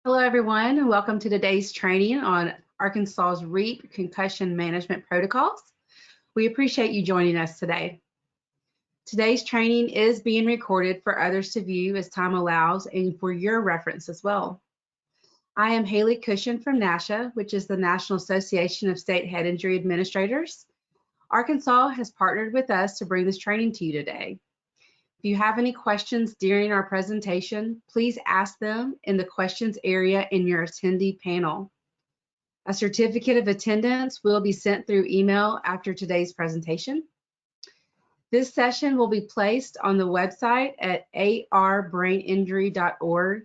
Hello, everyone, and welcome to today's training on Arkansas's REAP concussion management protocols. We appreciate you joining us today. Today's training is being recorded for others to view as time allows and for your reference as well. I am Haley Cushion from NASHA, which is the National Association of State Head Injury Administrators. Arkansas has partnered with us to bring this training to you today. If you have any questions during our presentation, please ask them in the questions area in your attendee panel. A certificate of attendance will be sent through email after today's presentation. This session will be placed on the website at arbraininjury.org.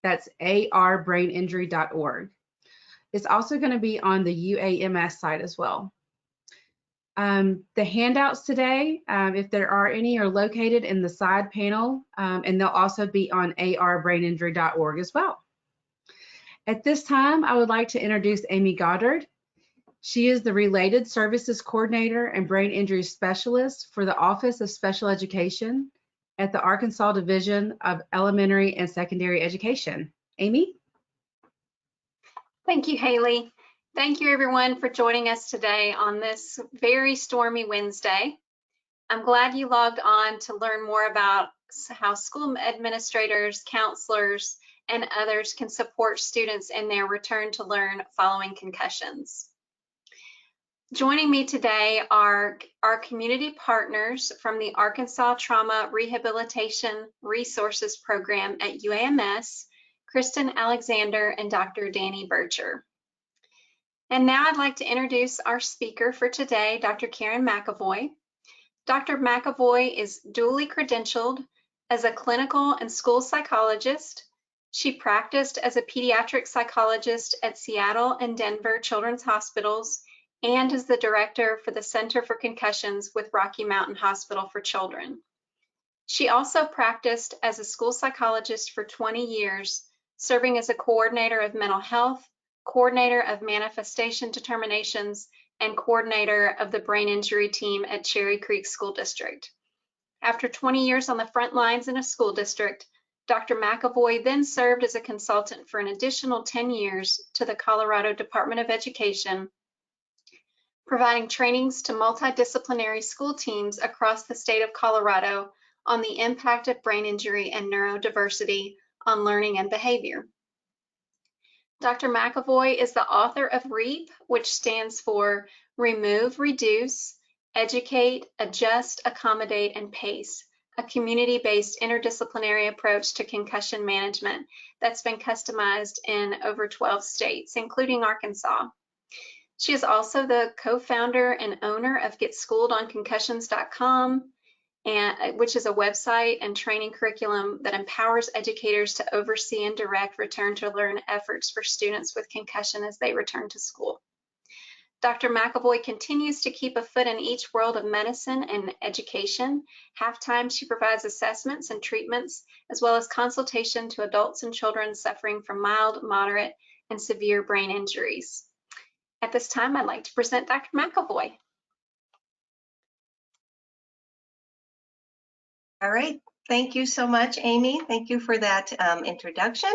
That's arbraininjury.org. It's also going to be on the UAMS site as well. The handouts today, if there are any, are located in the side panel, and they'll also be on arbraininjury.org as well. At this time, I would like to introduce Amy Goddard. She is the Related Services Coordinator and Brain Injury Specialist for the Office of Special Education at the Arkansas Division of Elementary and Secondary Education. Amy? Thank you, Haley. Thank you, everyone, for joining us today on this very stormy Wednesday. I'm glad you logged on to learn more about how school administrators, counselors, and others can support students in their return to learn following concussions. Joining me today are our community partners from the Arkansas Trauma Rehabilitation Resources Program at UAMS, Kristen Alexander and Dr. Danny Bircher. And now I'd like to introduce our speaker for today, Dr. Karen McAvoy. Dr. McAvoy is dually credentialed as a clinical and school psychologist. She practiced as a pediatric psychologist at Seattle and Denver Children's Hospitals and is the director for the Center for Concussions with Rocky Mountain Hospital for Children. She also practiced as a school psychologist for 20 years, serving as a coordinator of mental health, coordinator of manifestation determinations, and coordinator of the brain injury team at Cherry Creek School District. After 20 years on the front lines in a school district, Dr. McAvoy then served as a consultant for an additional 10 years to the Colorado Department of Education, providing trainings to multidisciplinary school teams across the state of Colorado on the impact of brain injury and neurodiversity on learning and behavior. Dr. McAvoy is the author of REAP, which stands for Remove, Reduce, Educate, Adjust, Accommodate, and Pace, a community-based interdisciplinary approach to concussion management that's been customized in over 12 states, including Arkansas. She is also the co-founder and owner of GetSchooledOnConcussions.com, which is a website and training curriculum that empowers educators to oversee and direct return to learn efforts for students with concussion as they return to school. Dr. McAvoy continues to keep a foot in each world of medicine and education. Half-time, she provides assessments and treatments, as well as consultation to adults and children suffering from mild, moderate, and severe brain injuries. At this time, I'd like to present Dr. McAvoy. All right, thank you so much, Amy. Thank you for that introduction.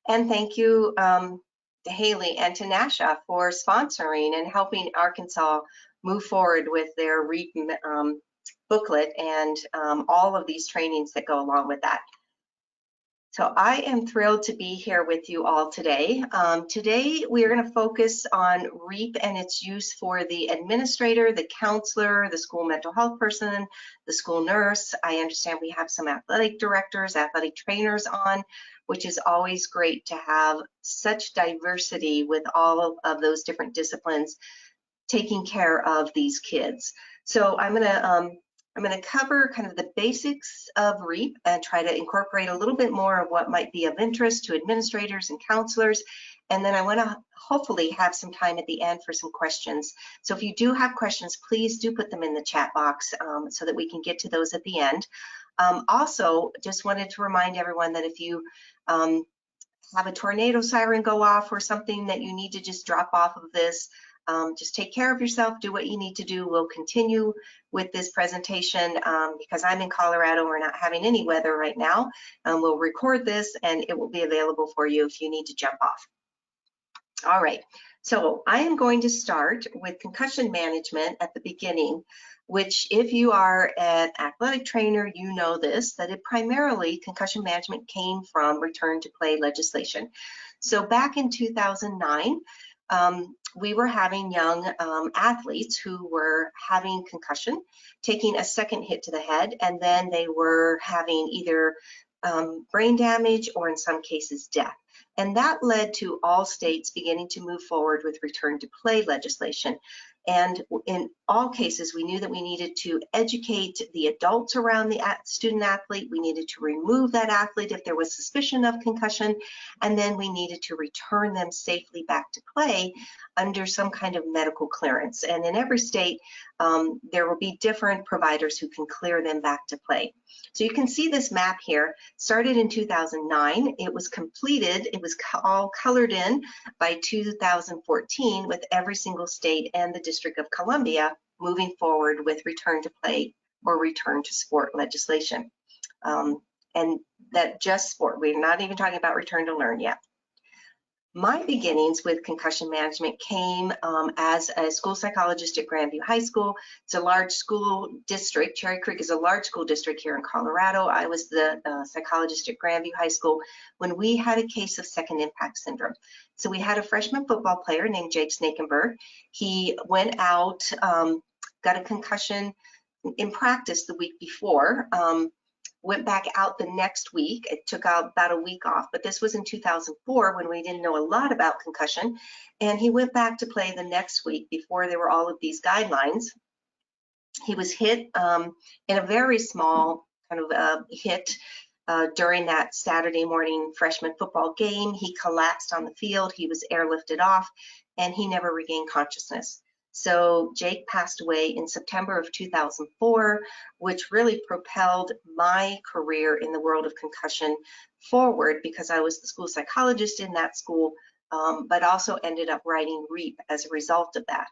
And thank you to Haley and to NASHA for sponsoring and helping Arkansas move forward with their REAP booklet and all of these trainings that go along with that. So I am thrilled to be here with you all today. Today we are going to focus on REAP and its use for the administrator, the counselor, the school mental health person, the school nurse. I understand we have some athletic directors, athletic trainers on, which is always great to have such diversity with all of those different disciplines taking care of these kids. So I'm going to cover kind of the basics of REAP and try to incorporate a little bit more of what might be of interest to administrators and counselors. And then I want to hopefully have some time at the end for some questions. So if you do have questions, please do put them in the chat box so that we can get to those at the end. Also, just wanted to remind everyone that if you have a tornado siren go off or something that you need to just drop off of this, Just take care of yourself, do what you need to do. We'll continue with this presentation because I'm in Colorado. We're not having any weather right now. We'll record this and it will be available for you if you need to jump off. All right, so I am going to start with concussion management at the beginning, which if you are an athletic trainer, you know this, that it primarily, concussion management came from return to play legislation. So back in 2009, we were having young athletes who were having concussion, taking a second hit to the head, and then they were having either brain damage or in some cases death. And that led to all states beginning to move forward with return to play legislation. And in all cases, we knew that we needed to educate the adults around the student athlete. We needed to remove that athlete if there was suspicion of concussion, and then we needed to return them safely back to play under some kind of medical clearance. And in every state, there will be different providers who can clear them back to play. So you can see this map here, started in 2009. It was completed, it was all colored in by 2014 with every single state and the District of Columbia moving forward with return to play or return to sport legislation. And that just sport, we're not even talking about return to learn yet. My beginnings with concussion management came as a school psychologist at Grandview High School. It's a large school district. Cherry Creek is a large school district here in Colorado. I was the psychologist at Grandview High School when we had a case of second impact syndrome. So we had a freshman football player named Jake Snakenberg. He went out, got a concussion in practice the week before. Went back out the next week. It took out about a week off, but this was in 2004 when we didn't know a lot about concussion. And he went back to play the next week before there were all of these guidelines. He was hit in a very small kind of hit during that Saturday morning freshman football game. He collapsed on the field. He was airlifted off and he never regained consciousness. So Jake passed away in September of 2004, which really propelled my career in the world of concussion forward because I was the school psychologist in that school, but also ended up writing REAP as a result of that.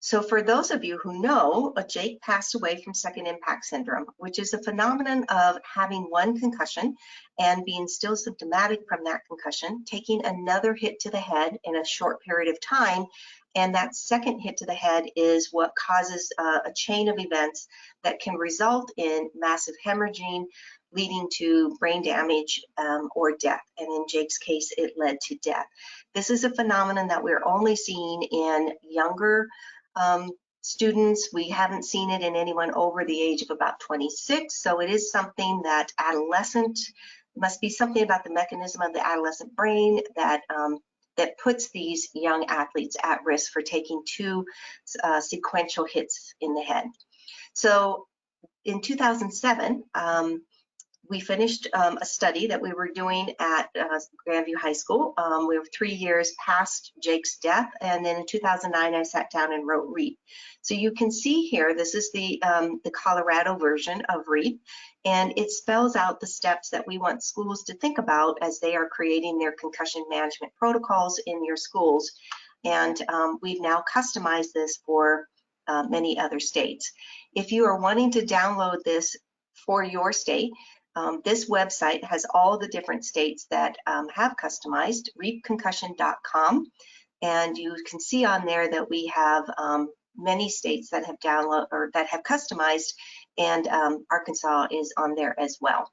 So for those of you who know, Jake passed away from second impact syndrome, which is a phenomenon of having one concussion and being still symptomatic from that concussion, taking another hit to the head in a short period of time. And that second hit to the head is what causes a chain of events that can result in massive hemorrhaging, leading to brain damage or death. And in Jake's case, it led to death. This is a phenomenon that we're only seeing in younger students. We haven't seen it in anyone over the age of about 26. So it is something that must be something about the mechanism of the adolescent brain that that puts these young athletes at risk for taking two sequential hits in the head. So in 2007, we finished a study that we were doing at Grandview High School. We were 3 years past Jake's death, and then in 2009, I sat down and wrote REAP. So you can see here, this is the Colorado version of REAP, and it spells out the steps that we want schools to think about as they are creating their concussion management protocols in your schools. And we've now customized this for many other states. If you are wanting to download this for your state, this website has all the different states that have customized, reapconcussion.com, and you can see on there that we have many states that have downloaded or that have customized, and Arkansas is on there as well.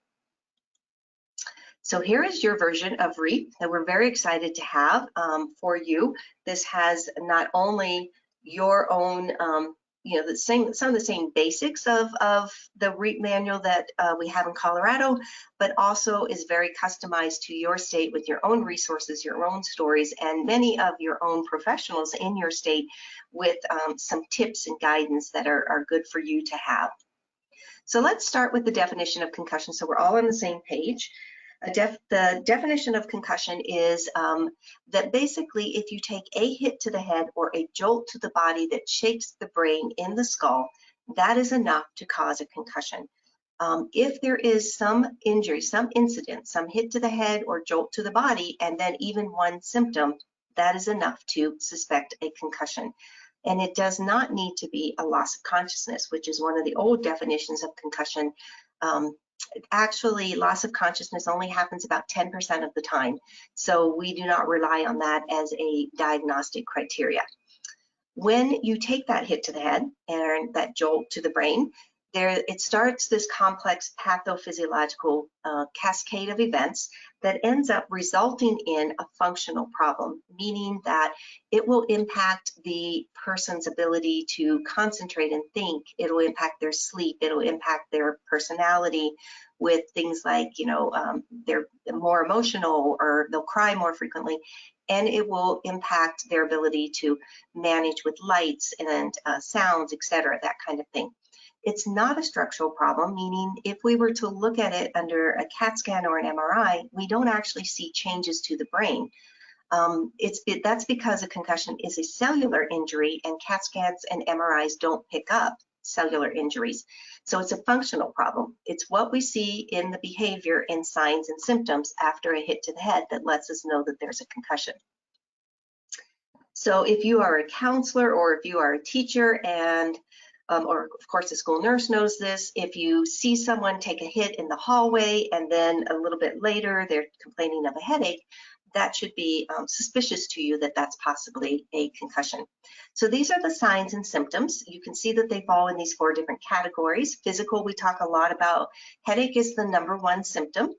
So here is your version of REAP that we're very excited to have for you. This has not only your own you know, some of the same basics of the REAP manual that we have in Colorado, but also is very customized to your state with your own resources, your own stories, and many of your own professionals in your state with some tips and guidance that are good for you to have. So let's start with the definition of concussion so we're all on the same page. The definition of concussion is that basically if you take a hit to the head or a jolt to the body that shakes the brain in the skull, that is enough to cause a concussion. If there is some injury, some incident, some hit to the head or jolt to the body, and then even one symptom, That is enough to suspect a concussion. And it does not need to be a loss of consciousness, which is one of the old definitions of concussion. Actually, loss of consciousness only happens about 10% of the time. So we do not rely on that as a diagnostic criteria. When you take that hit to the head and that jolt to the brain, it starts this complex pathophysiological cascade of events that ends up resulting in a functional problem, meaning that it will impact the person's ability to concentrate and think. It'll impact their sleep. It'll impact their personality with things like, they're more emotional or they'll cry more frequently. And it will impact their ability to manage with lights and sounds, etc., that kind of thing. It's not a structural problem, meaning if we were to look at it under a CAT scan or an MRI, we don't actually see changes to the brain. That's because a concussion is a cellular injury, and CAT scans and MRIs don't pick up cellular injuries. So it's a functional problem. It's what we see in the behavior and signs and symptoms after a hit to the head that lets us know that there's a concussion. So if you are a counselor or if you are a teacher and or of course the school nurse knows this, if you see someone take a hit in the hallway and then a little bit later they're complaining of a headache, that should be suspicious to you that that's possibly a concussion. So these are the signs and symptoms. You can see that they fall in these 4 different categories. Physical, we talk a lot about. Headache is the #1 symptom.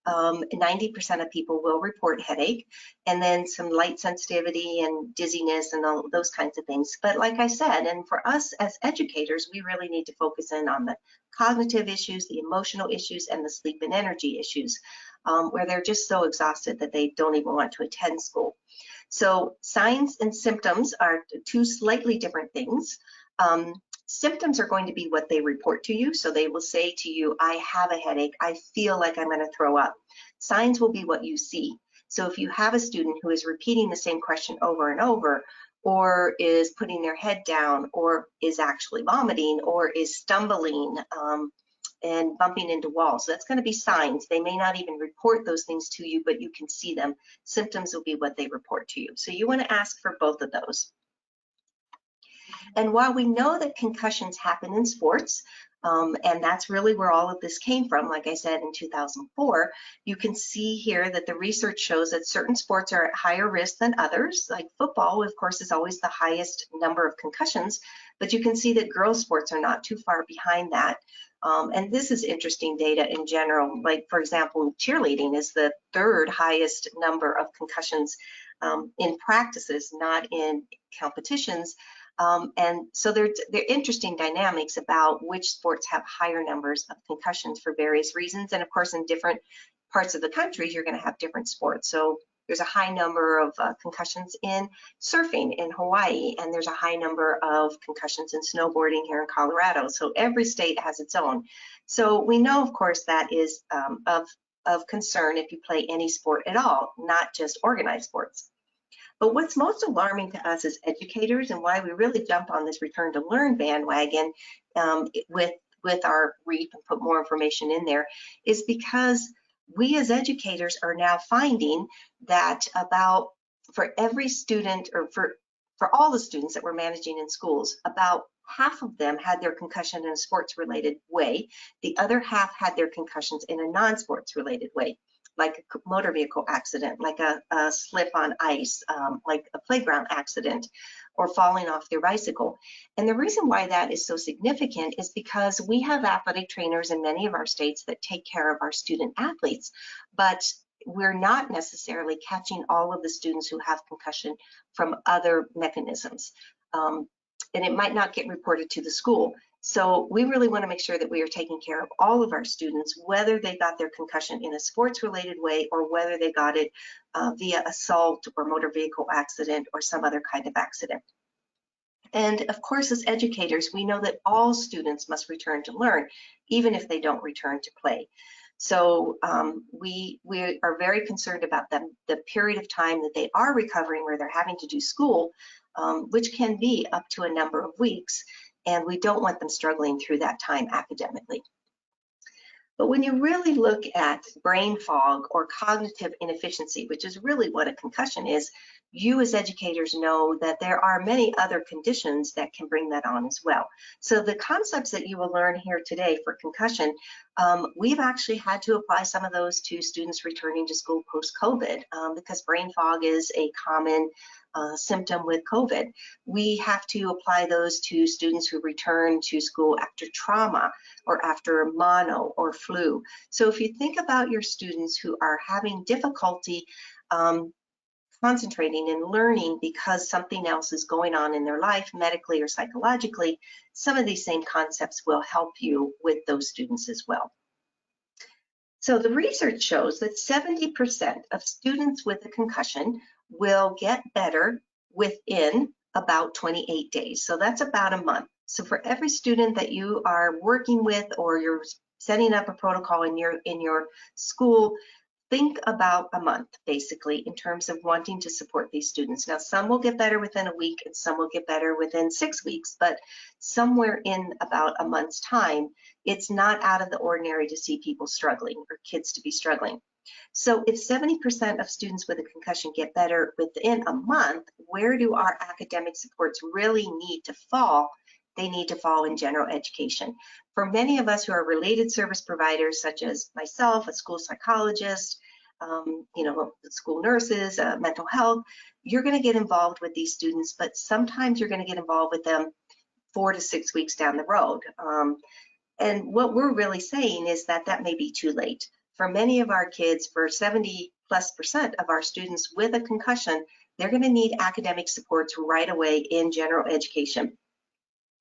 90% of people will report headache, and then some light sensitivity and dizziness and all those kinds of things. But like I said, and for us as educators, we really need to focus in on the cognitive issues, the emotional issues, and the sleep and energy issues, where they're just so exhausted that they don't even want to attend school. So signs and symptoms are 2 slightly different things. Symptoms are going to be what they report to you. So they will say to you, I have a headache. I feel like I'm going to throw up. Signs will be what you see. So if you have a student who is repeating the same question over and over, or is putting their head down, or is actually vomiting, or is stumbling and bumping into walls, that's going to be signs. They may not even report those things to you, but you can see them. Symptoms will be what they report to you. So you want to ask for both of those. And while we know that concussions happen in sports, and that's really where all of this came from, like I said, in 2004, you can see here that the research shows that certain sports are at higher risk than others. Like football, of course, is always the highest number of concussions, but you can see that girls' sports are not too far behind that. And this is interesting data in general. Like, for example, cheerleading is the 3rd highest number of concussions in practices, not in competitions. And so they're interesting dynamics about which sports have higher numbers of concussions for various reasons. And of course, in different parts of the country, you're going to have different sports. So there's a high number of concussions in surfing in Hawaii, and there's a high number of concussions in snowboarding here in Colorado. So every state has its own. So we know, of course, that is of concern if you play any sport at all, not just organized sports. But what's most alarming to us as educators, and why we really jumped on this return to learn bandwagon with our REAP and put more information in there, is because we as educators are now finding that about for every student, or for all the students that we're managing in schools, about half of them had their concussion in a sports related way. The other half had their concussions in a non-sports related way, like a motor vehicle accident, like a slip on ice, like a playground accident, or falling off their bicycle. And the reason why that is so significant is because we have athletic trainers in many of our states that take care of our student athletes, but we're not necessarily catching all of the students who have concussion from other mechanisms. And it might not get reported to the school. So we really want to make sure that we are taking care of all of our students, whether they got their concussion in a sports-related way or whether they got it via assault or motor vehicle accident or some other kind of accident. And of course, as educators, we know that all students must return to learn, even if they don't return to play. So we are very concerned about the period of time that they are recovering where they're having to do school, which can be up to a number of weeks. And we don't want them struggling through that time academically. But when you really look at brain fog or cognitive inefficiency, which is really what a concussion is, you as educators know that there are many other conditions that can bring that on as well. So the concepts that you will learn here today for concussion, we've actually had to apply some of those to students returning to school post-COVID because brain fog is a common symptom with COVID. We have to apply those to students who return to school after trauma or after mono or flu. So if you think about your students who are having difficulty concentrating and learning because something else is going on in their life, medically or psychologically, some of these same concepts will help you with those students as well. So the research shows that 70% of students with a concussion will get better within about 28 days. So that's about a month. So for every student that you are working with or you're setting up a protocol in your school, think about a month, basically, in terms of wanting to support these students. Now, some will get better within a week and some will get better within 6 weeks, but somewhere in about a month's time, it's not out of the ordinary to see people struggling or kids to be struggling. So if 70% of students with a concussion get better within a month, where do our academic supports really need to fall? They need to fall in general education. For many of us who are related service providers, such as myself, a school psychologist, school nurses, mental health, you're going to get involved with these students, but sometimes you're going to get involved with them 4 to 6 weeks down the road. And what we're really saying is that that may be too late. For many of our kids, for 70+% of our students with a concussion, they're going to need academic supports right away in general education.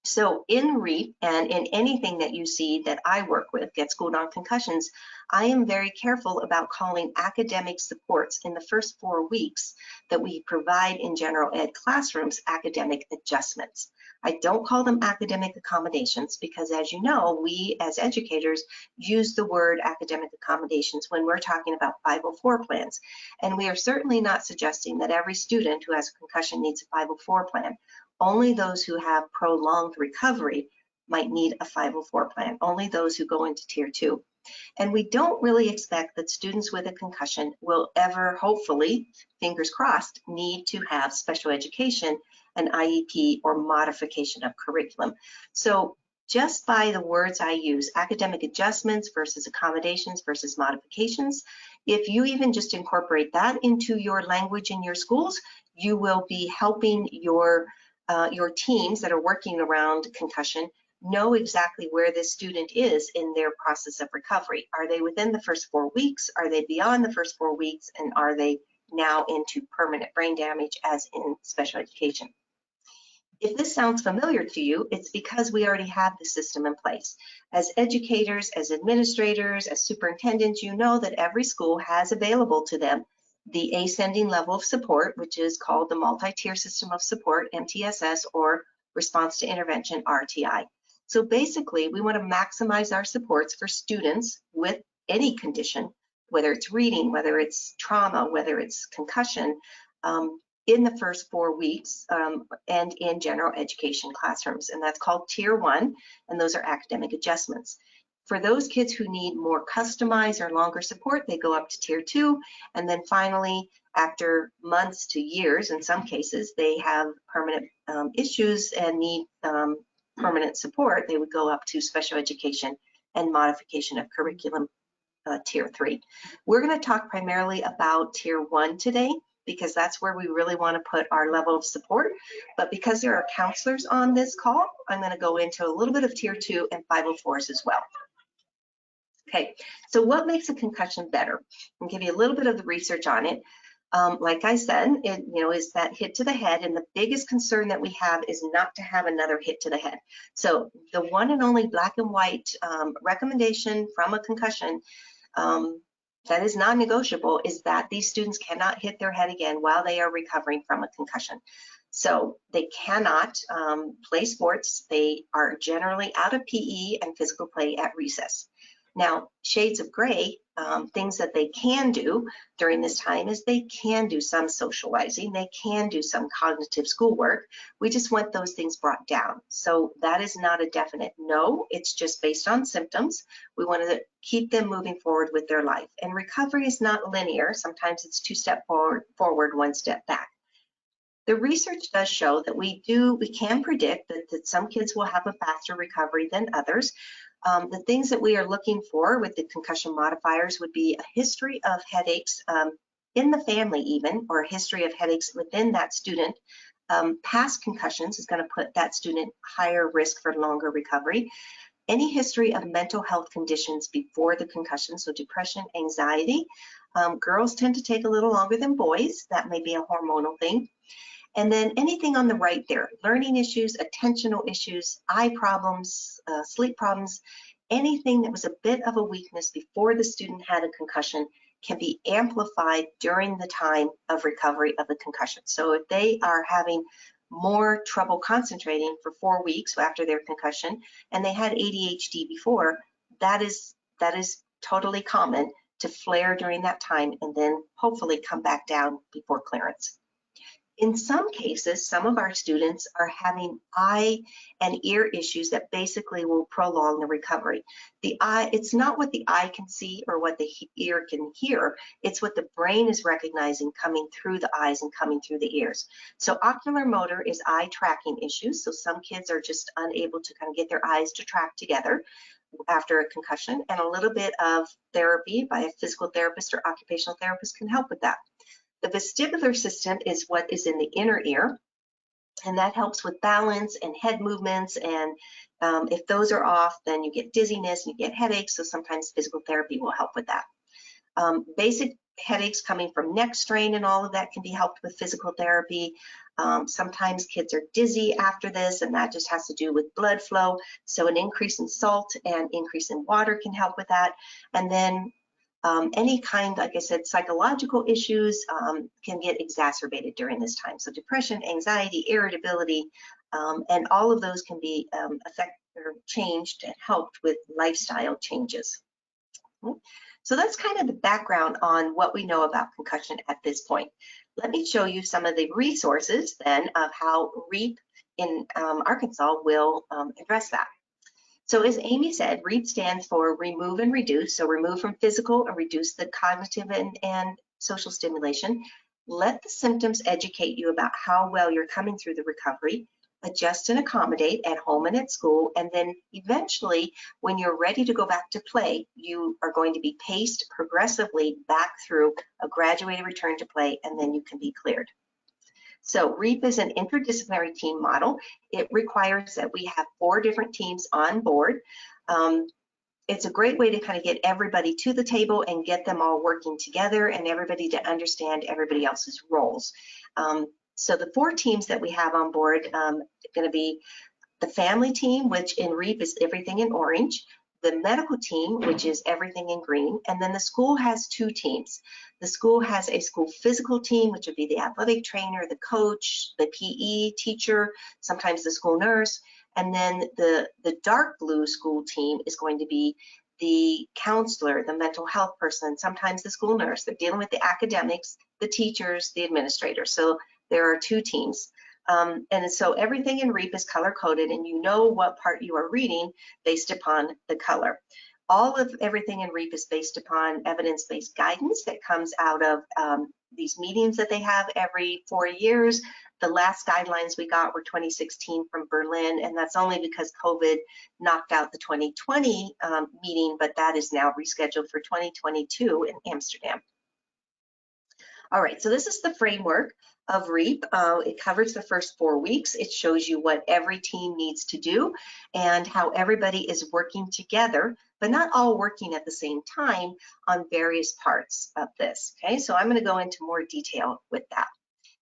So in REAP and in anything that you see that I work with, Get Schooled on Concussions, I am very careful about calling academic supports in the first 4 weeks that we provide in general ed classrooms academic adjustments. I don't call them academic accommodations because, as you know, we as educators use the word academic accommodations when we're talking about 504 plans. And we are certainly not suggesting that every student who has a concussion needs a 504 plan. Only those who have prolonged recovery might need a 504 plan, only those who go into tier 2. And we don't really expect that students with a concussion will ever, hopefully, fingers crossed, need to have special education, an IEP, or modification of curriculum. So just by the words I use, academic adjustments versus accommodations versus modifications, if you even just incorporate that into your language in your schools, you will be helping your teams that are working around concussion know exactly where this student is in their process of recovery. Are they within the first 4 weeks? Are they beyond the first 4 weeks? And are they now into permanent brain damage as in special education? If this sounds familiar to you, it's because we already have the system in place. As educators, as administrators, as superintendents, you know that every school has available to them the ascending level of support, which is called the multi-tier system of support, MTSS, or response to intervention, RTI. So basically, we want to maximize our supports for students with any condition, whether it's reading, whether it's trauma, whether it's concussion, in the first 4 weeks and in general education classrooms. And that's called tier 1, and those are academic adjustments. For those kids who need more customized or longer support, they go up to tier 2. And then finally, after months to years, in some cases, they have permanent issues and need permanent support, they would go up to special education and modification of curriculum, tier 3. We're going to talk primarily about tier 1 today, because that's where we really want to put our level of support. But because there are counselors on this call, I'm going to go into a little bit of tier 2 and 504s as well. Okay, so what makes a concussion better? I'll give you a little bit of the research on it. Like I said, it is that hit to the head, and the biggest concern that we have is not to have another hit to the head. So the one and only black and white recommendation from a concussion that is non-negotiable is that these students cannot hit their head again while they are recovering from a concussion. So they cannot play sports. They are generally out of PE and physical play at recess. Now, shades of gray, things that they can do during this time is they can do some socializing, they can do some cognitive schoolwork. We just want those things brought down. So that is not a definite no, it's just based on symptoms. We want to keep them moving forward with their life. And recovery is not linear. Sometimes it's 2 steps forward, 1 step back. The research does show that we can predict that some kids will have a faster recovery than others. The things that we are looking for with the concussion modifiers would be a history of headaches in the family even, or a history of headaches within that student. Past concussions is going to put that student higher risk for longer recovery. Any history of mental health conditions before the concussion, so depression, anxiety. Girls tend to take a little longer than boys. That may be a hormonal thing. And then anything on the right there, learning issues, attentional issues, eye problems, sleep problems, anything that was a bit of a weakness before the student had a concussion can be amplified during the time of recovery of the concussion. So if they are having more trouble concentrating for 4 weeks after their concussion and they had ADHD before, that is totally common to flare during that time and then hopefully come back down before clearance. In some cases, some of our students are having eye and ear issues that basically will prolong the recovery. The eye, it's not what the eye can see or what the ear can hear, it's what the brain is recognizing coming through the eyes and coming through the ears. So ocular motor is eye tracking issues. So some kids are just unable to kind of get their eyes to track together after a concussion, and a little bit of therapy by a physical therapist or occupational therapist can help with that. The vestibular system is what is in the inner ear, and that helps with balance and head movements. And if those are off, then you get dizziness and you get headaches. So sometimes physical therapy will help with that. Basic headaches coming from neck strain and all of that can be helped with physical therapy. Sometimes kids are dizzy after this, and that just has to do with blood flow. So an increase in salt and increase in water can help with that. And then any kind, like I said, psychological issues can get exacerbated during this time. So depression, anxiety, irritability, and all of those can be affected or changed and helped with lifestyle changes. So that's kind of the background on what we know about concussion at this point. Let me show you some of the resources then of how REAP in Arkansas will address that. So as Amy said, REAP stands for remove and reduce. So remove from physical and reduce the cognitive and social stimulation. Let the symptoms educate you about how well you're coming through the recovery. Adjust and accommodate at home and at school. And then eventually, when you're ready to go back to play, you are going to be paced progressively back through a graduated return to play, and then you can be cleared. So REAP is an interdisciplinary team model. It requires that we have 4 different teams on board. It's a great way to kind of get everybody to the table and get them all working together and everybody to understand everybody else's roles. So the 4 teams that we have on board are going to be the family team, which in REAP is everything in orange, the medical team, which is everything in green, and then the school has 2 teams. The school has a school physical team, which would be the athletic trainer, the coach, the PE teacher, sometimes the school nurse, and then the dark blue school team is going to be the counselor, the mental health person, sometimes the school nurse. They're dealing with the academics, the teachers, the administrators. So there are 2 teams. And so everything in REAP is color coded, and you know what part you are reading based upon the color. All of everything in REAP is based upon evidence-based guidance that comes out of these meetings that they have every 4 years. The last guidelines we got were 2016 from Berlin, and that's only because COVID knocked out the 2020 meeting, but that is now rescheduled for 2022 in Amsterdam. All right, so this is the framework of REAP. It covers the first 4 weeks. It shows you what every team needs to do and how everybody is working together, but not all working at the same time on various parts of this. Okay, so I'm going to go into more detail with that.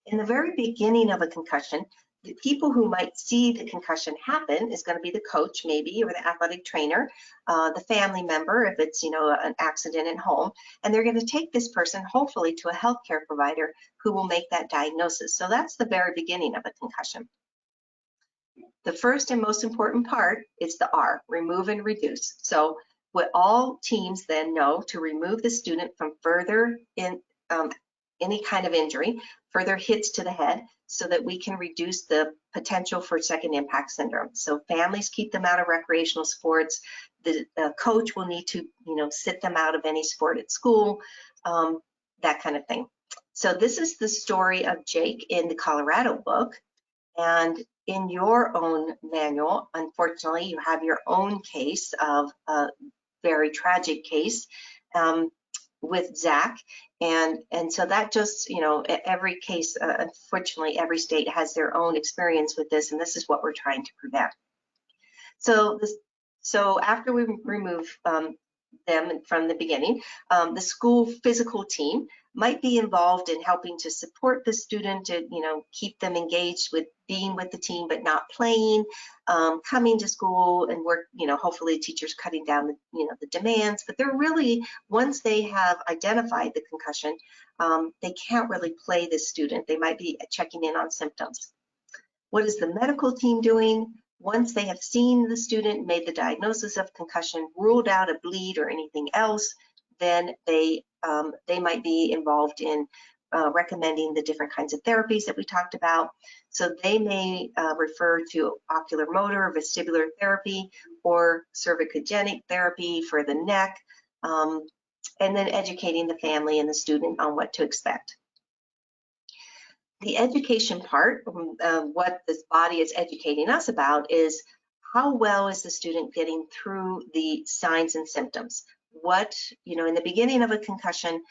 In the very beginning of a concussion, the people who might see the concussion happen is going to be the coach, maybe, or the athletic trainer, the family member, if it's, an accident at home, and they're going to take this person, hopefully, to a healthcare provider who will make that diagnosis. So that's the very beginning of a concussion. The first and most important part is the R, remove and reduce. So what all teams then know to remove the student from further any kind of injury, further hits to the head, so that we can reduce the potential for second impact syndrome. So families keep them out of recreational sports. The coach will need to, sit them out of any sport at school, that kind of thing. So this is the story of Jake in the Colorado book. And in your own manual, unfortunately, you have your own case of a very tragic case with Zach. And so that just, every case, unfortunately, every state has their own experience with this, and this is what we're trying to prevent. So after we remove them from the beginning, the school physical team might be involved in helping to support the student to, keep them engaged with being with the team, but not playing, coming to school and work, hopefully teachers cutting down the demands, but they're really, once they have identified the concussion, they can't really play the student. They might be checking in on symptoms. What is the medical team doing? Once they have seen the student, made the diagnosis of concussion, ruled out a bleed or anything else, then they might be involved in recommending the different kinds of therapies that we talked about. So they may refer to ocular motor, vestibular therapy, or cervicogenic therapy for the neck, and then educating the family and the student on what to expect. The education part, what this body is educating us about, is how well is the student getting through the signs and symptoms? What, in the beginning of a concussion,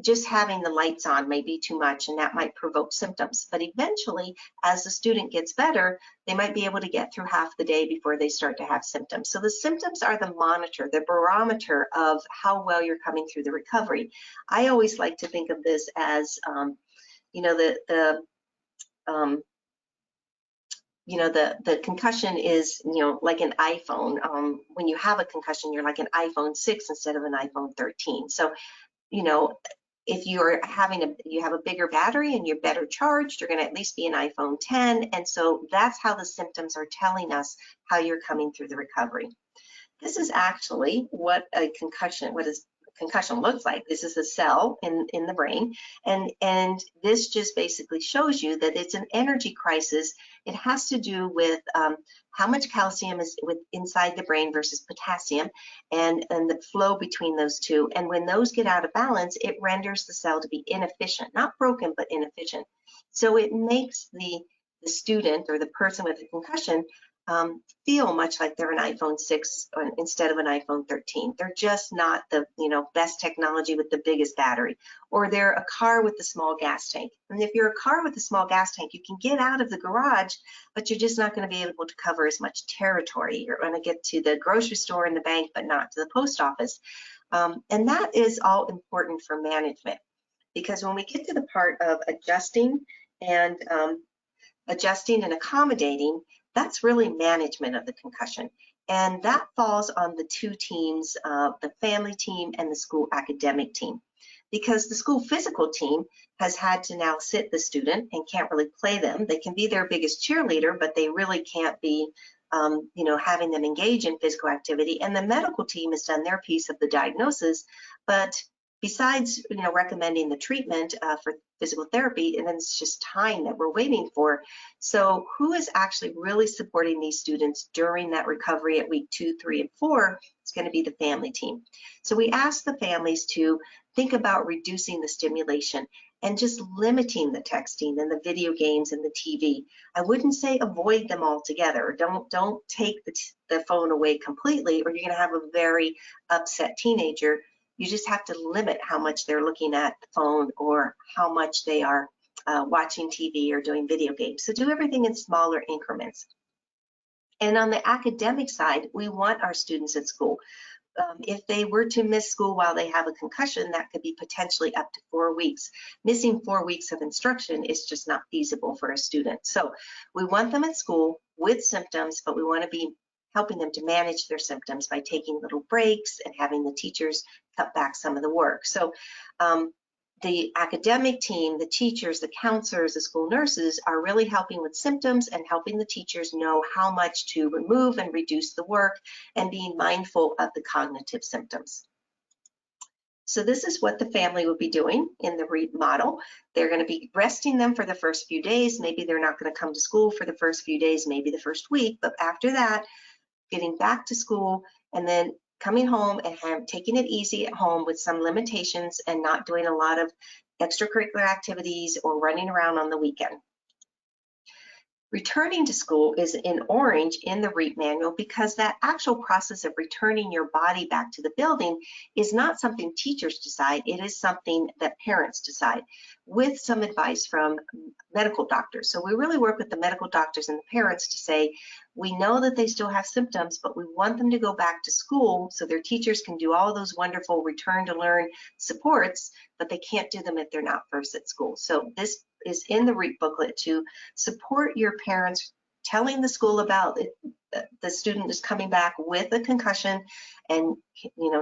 just having the lights on may be too much, and that might provoke symptoms. But eventually, as the student gets better, they might be able to get through half the day before they start to have symptoms. So the symptoms are the monitor, the barometer of how well you're coming through the recovery. I always like to think of this as the concussion is, like an iPhone. When you have a concussion, you're like an iPhone 6 instead of an iPhone 13. So, if you have a bigger battery and you're better charged, you're going to at least be an iPhone 10. And so that's how the symptoms are telling us how you're coming through the recovery. This is actually what a concussion looks like. This is a cell in the brain, and this just basically shows you that it's an energy crisis. It has to do with how much calcium is inside the brain versus potassium, and the flow between those two. And when those get out of balance, it renders the cell to be inefficient, not broken, but inefficient. So it makes the student or the person with a concussion feel much like they're an iPhone 6 instead of an iPhone 13. They're just not the best technology with the biggest battery, or they're a car with a small gas tank. And if you're a car with a small gas tank, you can get out of the garage, but you're just not going to be able to cover as much territory. You're going to get to the grocery store and the bank, but not to the post office. And that is all important for management, because when we get to the part of adjusting and accommodating, that's really management of the concussion. And that falls on the two teams, the family team and the school academic team, because the school physical team has had to now sit the student and can't really play them. They can be their biggest cheerleader, but they really can't be having them engage in physical activity. And the medical team has done their piece of the diagnosis, but besides recommending the treatment for physical therapy, and then it's just time that we're waiting for. So who is actually really supporting these students during that recovery at week 2, 3, and 4? It's going to be the family team. So we ask the families to think about reducing the stimulation and just limiting the texting and the video games and the TV. I wouldn't say avoid them altogether. Don't take the phone away completely, or you're going to have a very upset teenager. You just have to limit how much they're looking at the phone or how much they are watching TV or doing video games. So do everything in smaller increments. And on the academic side, we want our students at school. If they were to miss school while they have a concussion, that could be potentially up to 4 weeks. Missing 4 weeks of instruction is just not feasible for a student. So we want them at school with symptoms, but we want to be helping them to manage their symptoms by taking little breaks and having the teachers cut back some of the work. So the academic team, the teachers, the counselors, the school nurses are really helping with symptoms and helping the teachers know how much to remove and reduce the work and being mindful of the cognitive symptoms. So this is what the family will be doing in the REAP model. They're going to be resting them for the first few days. Maybe they're not going to come to school for the first few days, maybe the first week, but after that, getting back to school and then coming home and taking it easy at home with some limitations and not doing a lot of extracurricular activities or running around on the weekend. Returning to school is in orange in the REAP manual because that actual process of returning your body back to the building is not something teachers decide. It is something that parents decide with some advice from medical doctors. So we really work with the medical doctors and the parents to say, we know that they still have symptoms, but we want them to go back to school so their teachers can do all those wonderful return to learn supports, but they can't do them if they're not first at school. So this is in the REAP booklet to support your parents telling the school about it, the student is coming back with a concussion, and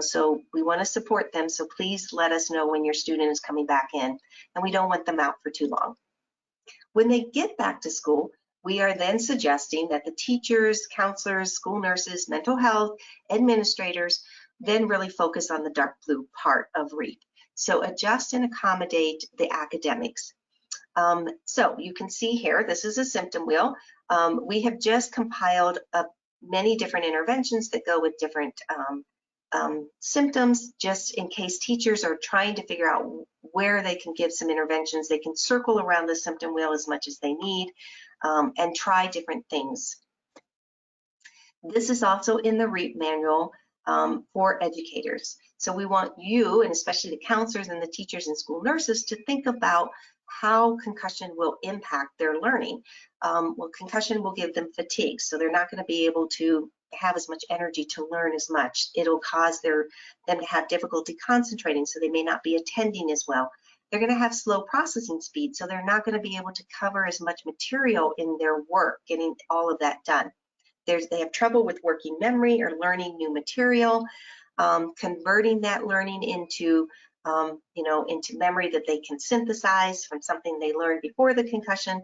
so we want to support them, so please let us know when your student is coming back in, and we don't want them out for too long. When they get back to school, we are then suggesting that the teachers, counselors, school nurses, mental health, administrators then really focus on the dark blue part of REAP. So adjust and accommodate the academics. So you can see here, this is a symptom wheel. We have just compiled many different interventions that go with different symptoms, just in case teachers are trying to figure out where they can give some interventions. They can circle around the symptom wheel as much as they need and try different things. This is also in the REAP manual for educators. So we want you, and especially the counselors and the teachers and school nurses, to think about how concussion will impact their learning. Well, concussion will give them fatigue, so they're not going to be able to have as much energy to learn as much. It'll cause them to have difficulty concentrating, so they may not be attending as well. They're going to have slow processing speed, so they're not going to be able to cover as much material in their work, getting all of that done. They have trouble with working memory or learning new material, converting that learning into into memory that they can synthesize from something they learned before the concussion,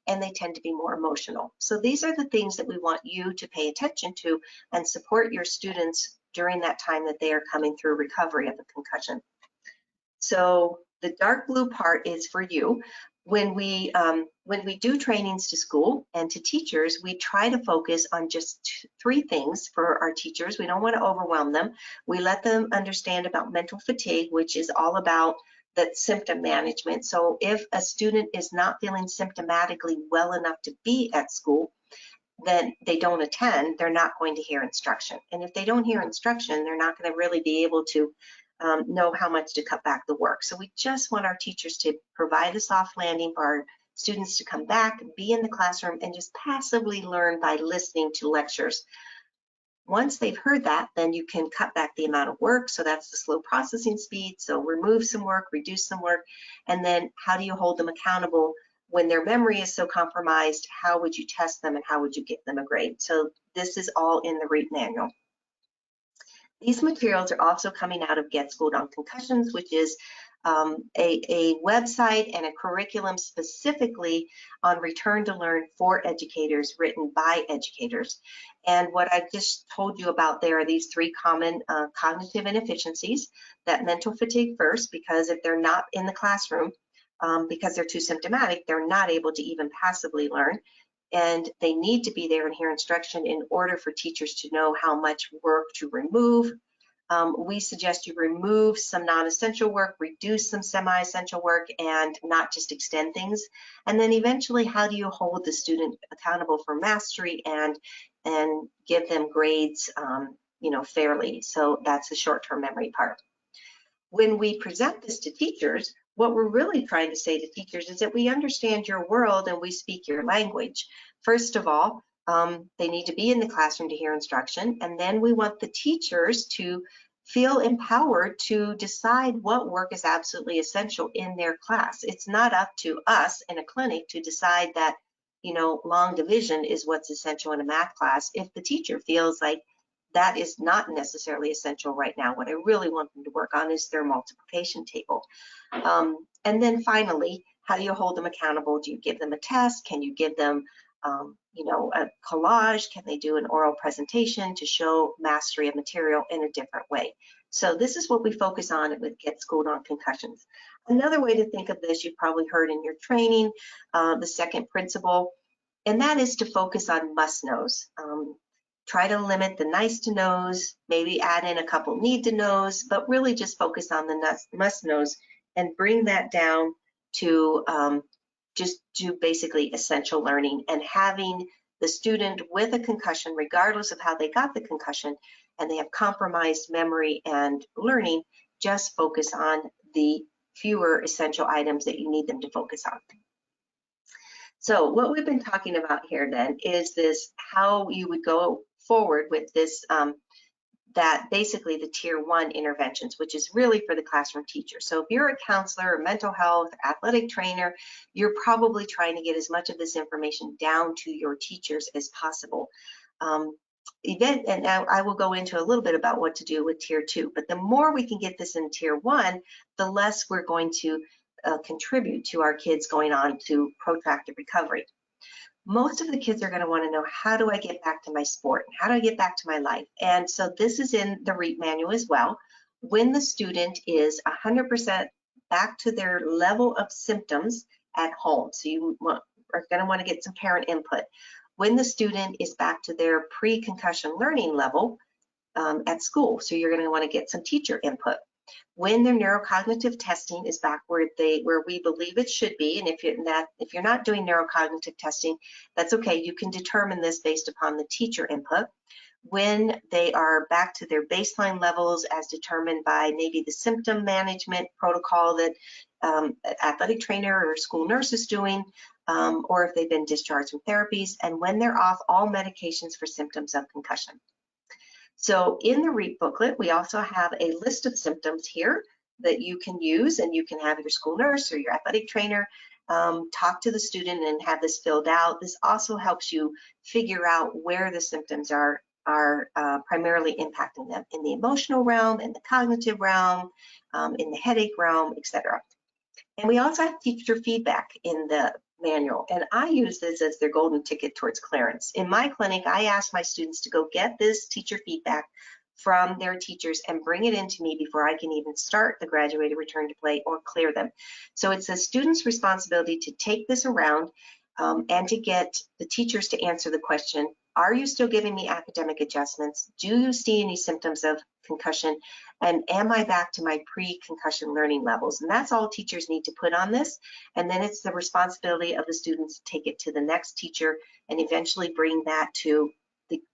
and they tend to be more emotional. So these are the things that we want you to pay attention to and support your students during that time that they are coming through recovery of a concussion. So the dark blue part is for you. When we do trainings to school and to teachers, we try to focus on just 3 things for our teachers. We don't want to overwhelm them. We let them understand about mental fatigue, which is all about that symptom management. So if a student is not feeling symptomatically well enough to be at school, then they don't attend, they're not going to hear instruction. And if they don't hear instruction, they're not going to really be able to know how much to cut back the work. So we just want our teachers to provide a soft landing for our students to come back, be in the classroom, and just passively learn by listening to lectures. Once they've heard that, then you can cut back the amount of work. So that's the slow processing speed. So remove some work, reduce some work, and then how do you hold them accountable when their memory is so compromised? How would you test them and how would you give them a grade? So this is all in the REAP manual. These materials are also coming out of Get Schooled on Concussions, which is a website and a curriculum specifically on return to learn for educators, written by educators. And what I just told you about there are these 3 common cognitive inefficiencies. That mental fatigue first, because if they're not in the classroom, because they're too symptomatic, they're not able to even passively learn. And they need to be there and hear instruction in order for teachers to know how much work to remove. We suggest you remove some non-essential work, reduce some semi-essential work, and not just extend things. And then eventually, how do you hold the student accountable for mastery and give them grades, fairly? So that's the short-term memory part. When we present this to teachers, what we're really trying to say to teachers is that we understand your world and we speak your language. First of all, they need to be in the classroom to hear instruction, and then we want the teachers to feel empowered to decide what work is absolutely essential in their class. It's not up to us in a clinic to decide that, long division is what's essential in a math class. If the teacher feels like that is not necessarily essential right now. What I really want them to work on is their multiplication table. And then finally, how do you hold them accountable? Do you give them a test? Can you give them, you know, a collage? Can they do an oral presentation to show mastery of material in a different way? So this is what we focus on with Get Schooled on Concussions. Another way to think of this, you've probably heard in your training, the second principle, and that is to focus on must-knows. Try to limit the nice to knows, maybe add in a couple need to knows, but really just focus on the must knows and bring that down to just do basically essential learning, and having the student with a concussion, regardless of how they got the concussion, and they have compromised memory and learning, just focus on the fewer essential items that you need them to focus on. So what we've been talking about here then is this, how you would go forward with this, that basically the tier 1 interventions, which is really for the classroom teacher. So if you're a counselor, a mental health, athletic trainer, you're probably trying to get as much of this information down to your teachers as possible. And I will go into a little bit about what to do with tier 2, but the more we can get this in tier 1, the less we're going to contribute to our kids going on to protracted recovery. Most of the kids are going to want to know, how do I get back to my sport? How do I get back to my life? And so this is in the REAP manual as well. When the student is 100% back to their level of symptoms at home, so you are going to want to get some parent input. When the student is back to their pre-concussion learning level at school, so you're going to want to get some teacher input. When their neurocognitive testing is back where we believe it should be, and if you're not doing neurocognitive testing, that's okay. You can determine this based upon the teacher input. When they are back to their baseline levels as determined by maybe the symptom management protocol that an athletic trainer or school nurse is doing, or if they've been discharged from therapies, and when they're off all medications for symptoms of concussion. So in the REAP booklet, we also have a list of symptoms here that you can use, and you can have your school nurse or your athletic trainer talk to the student and have this filled out. This also helps you figure out where the symptoms are primarily impacting them, in the emotional realm, in the cognitive realm, in the headache realm, etc. And we also have teacher feedback in the manual, and I use this as their golden ticket towards clearance. In my clinic, I ask my students to go get this teacher feedback from their teachers and bring it into me before I can even start the graduated return to play or clear them. So it's a student's responsibility to take this around and to get the teachers to answer the question, are you still giving me academic adjustments? Do you see any symptoms of concussion? And am I back to my pre-concussion learning levels? And that's all teachers need to put on this. And then it's the responsibility of the students to take it to the next teacher and eventually bring that to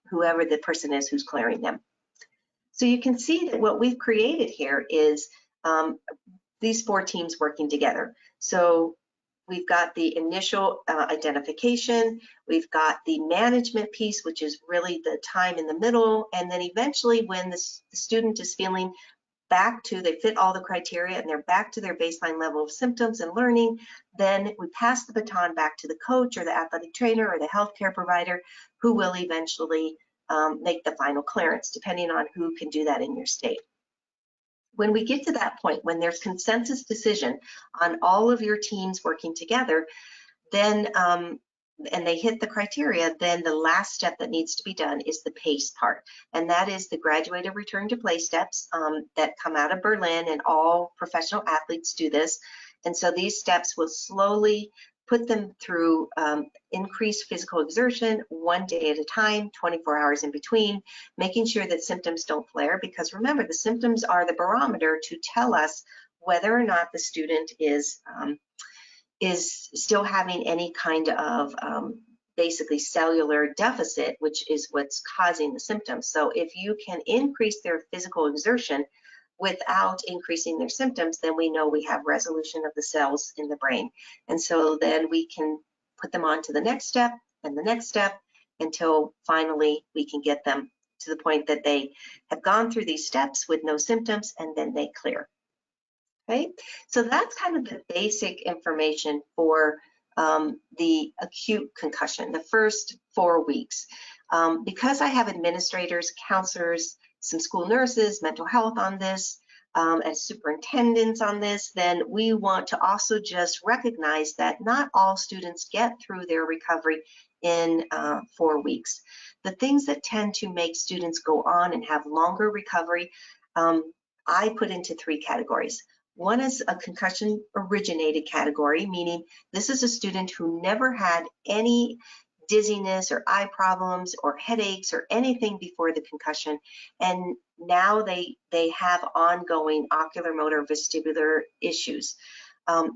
whoever the person is who's clearing them. So you can see that what we've created here is these 4 teams working together. So we've got the initial identification, we've got the management piece, which is really the time in the middle, and then eventually when the student is feeling back to, they fit all the criteria and they're back to their baseline level of symptoms and learning, then we pass the baton back to the coach or the athletic trainer or the healthcare provider, who will eventually make the final clearance, depending on who can do that in your state. When we get to that point, when there's consensus decision on all of your teams working together, then and they hit the criteria, then the last step that needs to be done is the PACE part. And that is the graduated return to play steps that come out of Berlin, and all professional athletes do this. And so these steps will slowly put them through increased physical exertion, 1 day at a time, 24 hours in between, making sure that symptoms don't flare, because remember, the symptoms are the barometer to tell us whether or not the student is still having any kind of basically cellular deficit, which is what's causing the symptoms. So if you can increase their physical exertion without increasing their symptoms, then we know we have resolution of the cells in the brain. And so then we can put them on to the next step and the next step until finally we can get them to the point that they have gone through these steps with no symptoms, and then they clear. Okay, so that's kind of the basic information for the acute concussion, the first 4 weeks. Because I have administrators, counselors, some school nurses, mental health on this, as superintendents on this, then we want to also just recognize that not all students get through their recovery in 4 weeks. The things that tend to make students go on and have longer recovery, I put into 3 categories. One is a concussion originated category, meaning this is a student who never had any dizziness or eye problems or headaches or anything before the concussion, and now they have ongoing ocular motor vestibular issues.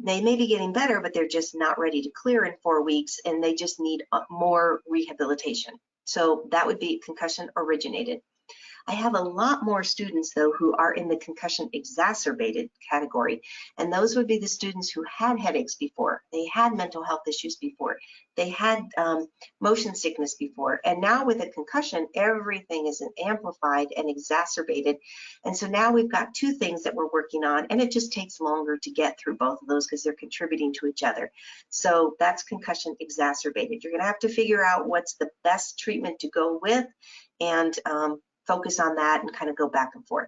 They may be getting better, but they're just not ready to clear in 4 weeks, and they just need more rehabilitation. So that would be concussion originated. I have a lot more students, though, who are in the concussion exacerbated category, and those would be the students who had headaches before, they had mental health issues before, they had motion sickness before, and now with a concussion, everything is amplified and exacerbated. And so now we've got 2 things that we're working on, and it just takes longer to get through both of those because they're contributing to each other. So that's concussion exacerbated. You're going to have to figure out what's the best treatment to go with, and focus on that and kind of go back and forth.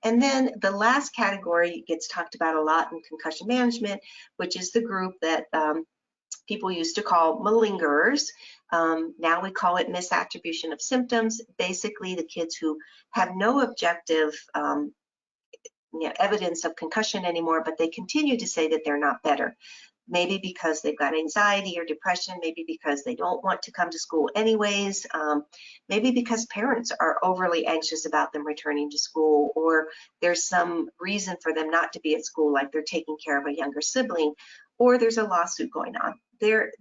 And then the last category gets talked about a lot in concussion management, which is the group that people used to call malingerers. Now we call it misattribution of symptoms. Basically, the kids who have no objective evidence of concussion anymore, but they continue to say that they're not better. Maybe because they've got anxiety or depression, maybe because they don't want to come to school anyways, maybe because parents are overly anxious about them returning to school, or there's some reason for them not to be at school, like they're taking care of a younger sibling, or there's a lawsuit going on. There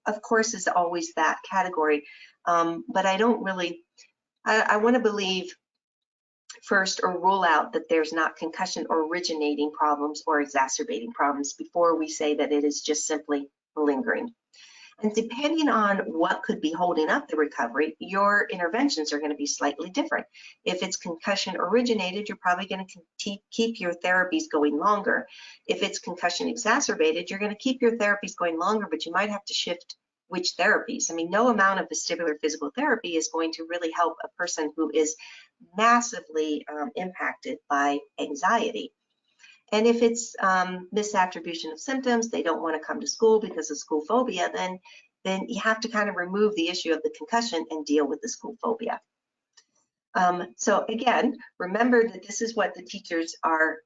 of course is always that category, but I don't really, I want to believe first or rule out that there's not concussion originating problems or exacerbating problems before we say that it is just simply lingering. And depending on what could be holding up the recovery, your interventions are going to be slightly different. If it's concussion originated, you're probably going to keep your therapies going longer. If it's concussion exacerbated, you're going to keep your therapies going longer, but you might have to shift which therapies. I mean, no amount of vestibular physical therapy is going to really help a person who is massively impacted by anxiety. And if it's misattribution of symptoms, they don't want to come to school because of school phobia, then you have to kind of remove the issue of the concussion and deal with the school phobia. So again, remember that this is what the teachers are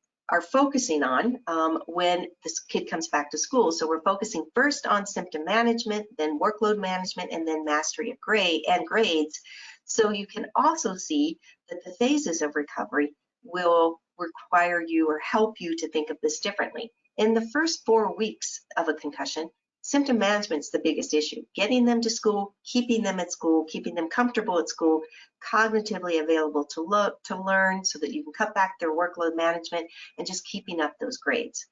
focusing on when this kid comes back to school. So we're focusing first on symptom management, then workload management, and then mastery of grades. So you can also see that the phases of recovery will require you or help you to think of this differently. In the first 4 weeks of a concussion, symptom management is the biggest issue. Getting them to school, keeping them at school, keeping them comfortable at school, cognitively available to learn so that you can cut back their workload management, and just keeping up those grades.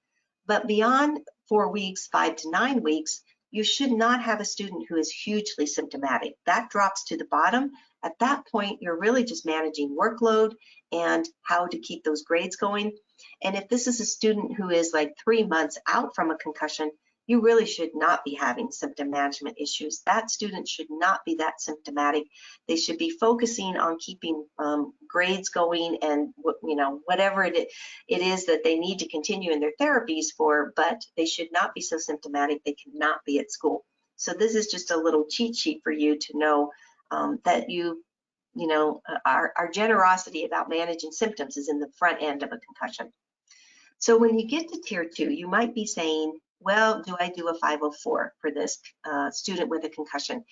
But beyond 4 weeks, 5 to 9 weeks, you should not have a student who is hugely symptomatic. That drops to the bottom. At that point, you're really just managing workload and how to keep those grades going. And if this is a student who is like 3 months out from a concussion, you really should not be having symptom management issues. That student should not be that symptomatic. They should be focusing on keeping grades going and whatever it is that they need to continue in their therapies for, but they should not be so symptomatic they cannot be at school. So this is just a little cheat sheet for you to know that our generosity about managing symptoms is in the front end of a concussion. So when you get to tier 2, you might be saying, well, do I do a 504 for this student with a concussion?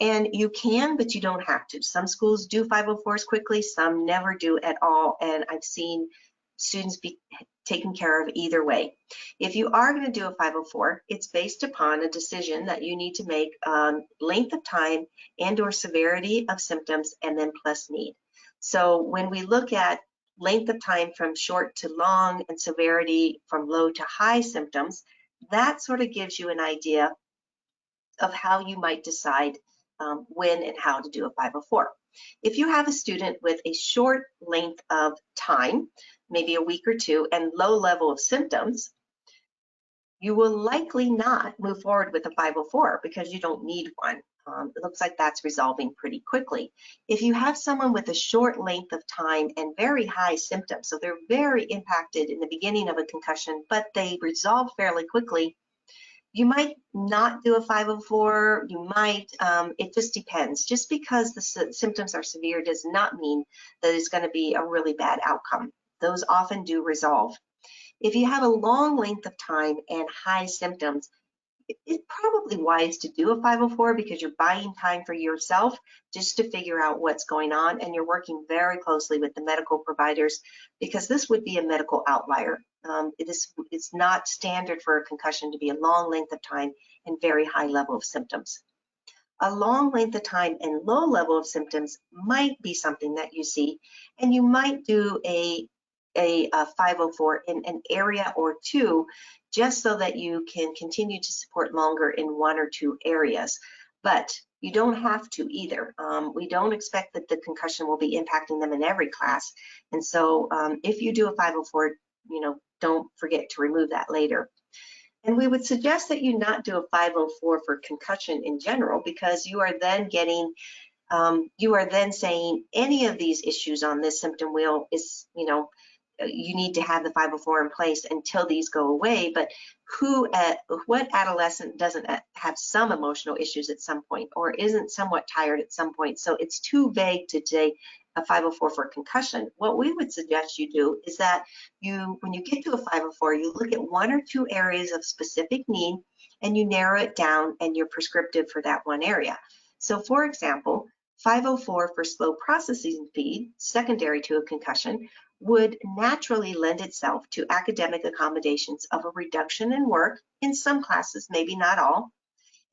And you can, but you don't have to. Some schools do 504s quickly, some never do at all. And I've seen students be taken care of either way. If you are going to do a 504, it's based upon a decision that you need to make on length of time and or severity of symptoms, and then plus need. So when we look at length of time from short to long and severity from low to high symptoms, that sort of gives you an idea of how you might decide when and how to do a 504. If you have a student with a short length of time, maybe a week or 2, and low level of symptoms, you will likely not move forward with a 504 because you don't need one. It looks like that's resolving pretty quickly. If you have someone with a short length of time and very high symptoms, so they're very impacted in the beginning of a concussion, but they resolve fairly quickly, you might not do a 504, you might, it just depends. Just because the symptoms are severe does not mean that it's going to be a really bad outcome. Those often do resolve. If you have a long length of time and high symptoms, it's probably wise to do a 504 because you're buying time for yourself just to figure out what's going on, and you're working very closely with the medical providers because this would be a medical outlier. It's not standard for a concussion to be a long length of time and very high level of symptoms. A long length of time and low level of symptoms might be something that you see, and you might do a 504 in an area or two, just so that you can continue to support longer in one or two areas. But you don't have to either. We don't expect that the concussion will be impacting them in every class. And so if you do a 504, don't forget to remove that later. And we would suggest that you not do a 504 for concussion in general, because you are then getting you are then saying any of these issues on this symptom wheel is, you need to have the 504 in place until these go away. But what adolescent doesn't have some emotional issues at some point or isn't somewhat tired at some point? So it's too vague to say a 504 for concussion. What we would suggest you do is that when you get to a 504, you look at one or two areas of specific need and you narrow it down and you're prescriptive for that one area. So for example, 504 for slow processing speed, secondary to a concussion, would naturally lend itself to academic accommodations of a reduction in work in some classes, maybe not all,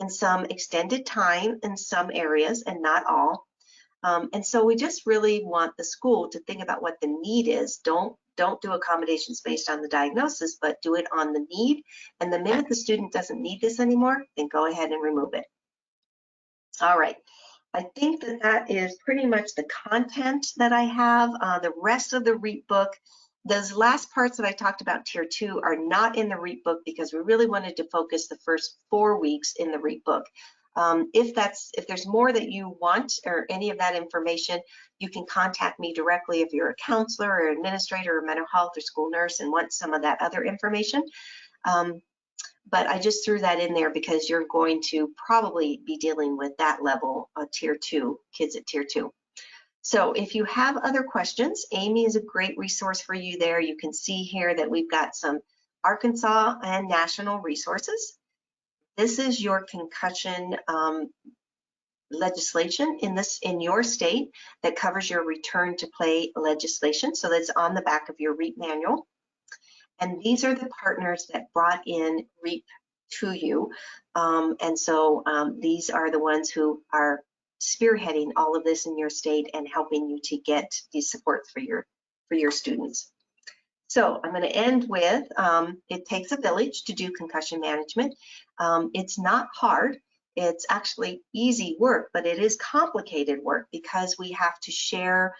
and some extended time in some areas and not all. And so we just really want the school to think about what the need is. Don't do accommodations based on the diagnosis, but do it on the need. And the minute the student doesn't need this anymore, then go ahead and remove it. All right. I think that is pretty much the content that I have. The rest of the REAP book, those last parts that I talked about, Tier 2, are not in the REAP book because we really wanted to focus the first 4 weeks in the REAP book. If there's more that you want or any of that information, you can contact me directly if you're a counselor or administrator or mental health or school nurse and want some of that other information. But I just threw that in there because you're going to probably be dealing with that level of Tier 2, kids at Tier 2. So if you have other questions, Amy is a great resource for you there. You can see here that we've got some Arkansas and national resources. This is your concussion legislation in your state that covers your return to play legislation. So that's on the back of your REAP manual. And these are the partners that brought in REAP to you. And so these are the ones who are spearheading all of this in your state and helping you to get these supports for your students. So I'm going to end with, it takes a village to do concussion management. It's not hard. It's actually easy work, but it is complicated work because we have to share,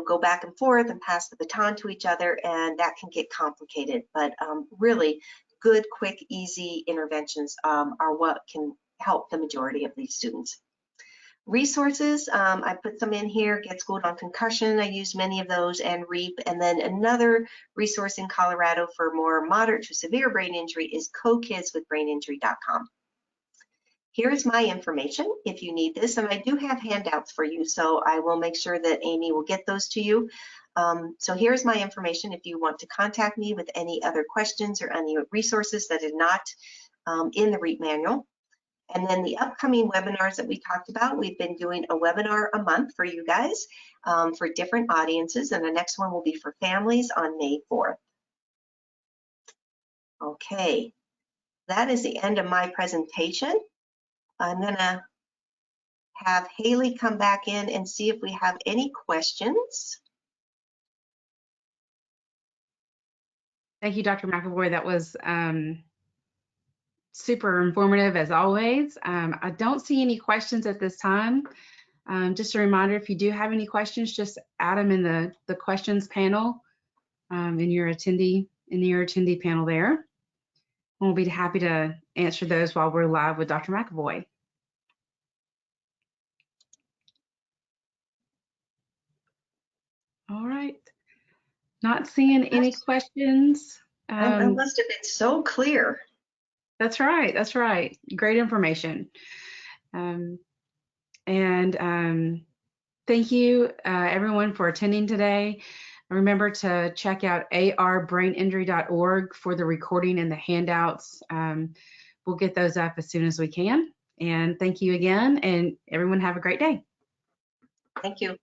go back and forth and pass the baton to each other, and that can get complicated. But really good, quick, easy interventions are what can help the majority of these students. Resources, I put some in here, Get Schooled on Concussion, I use many of those, and REAP. And then another resource in Colorado for more moderate to severe brain injury is cokidswithbraininjury.com. Here's my information if you need this, and I do have handouts for you, so I will make sure that Amy will get those to you. So here's my information if you want to contact me with any other questions or any resources that are not in the REAP manual. And then the upcoming webinars that we talked about, we've been doing a webinar a month for you guys for different audiences, and the next one will be for families on May 4th. Okay, that is the end of my presentation. I'm gonna have Haley come back in and see if we have any questions. Thank you, Dr. McAvoy. That was super informative as always. I don't see any questions at this time. Just a reminder, if you do have any questions, just add them in the questions panel in your attendee panel there. And we'll be happy to answer those while we're live with Dr. McAvoy. Not seeing any questions. I must have been so clear. That's right. That's right. Great information. Thank you, everyone, for attending today. Remember to check out arbraininjury.org for the recording and the handouts. We'll get those up as soon as we can. And thank you again, and everyone have a great day. Thank you.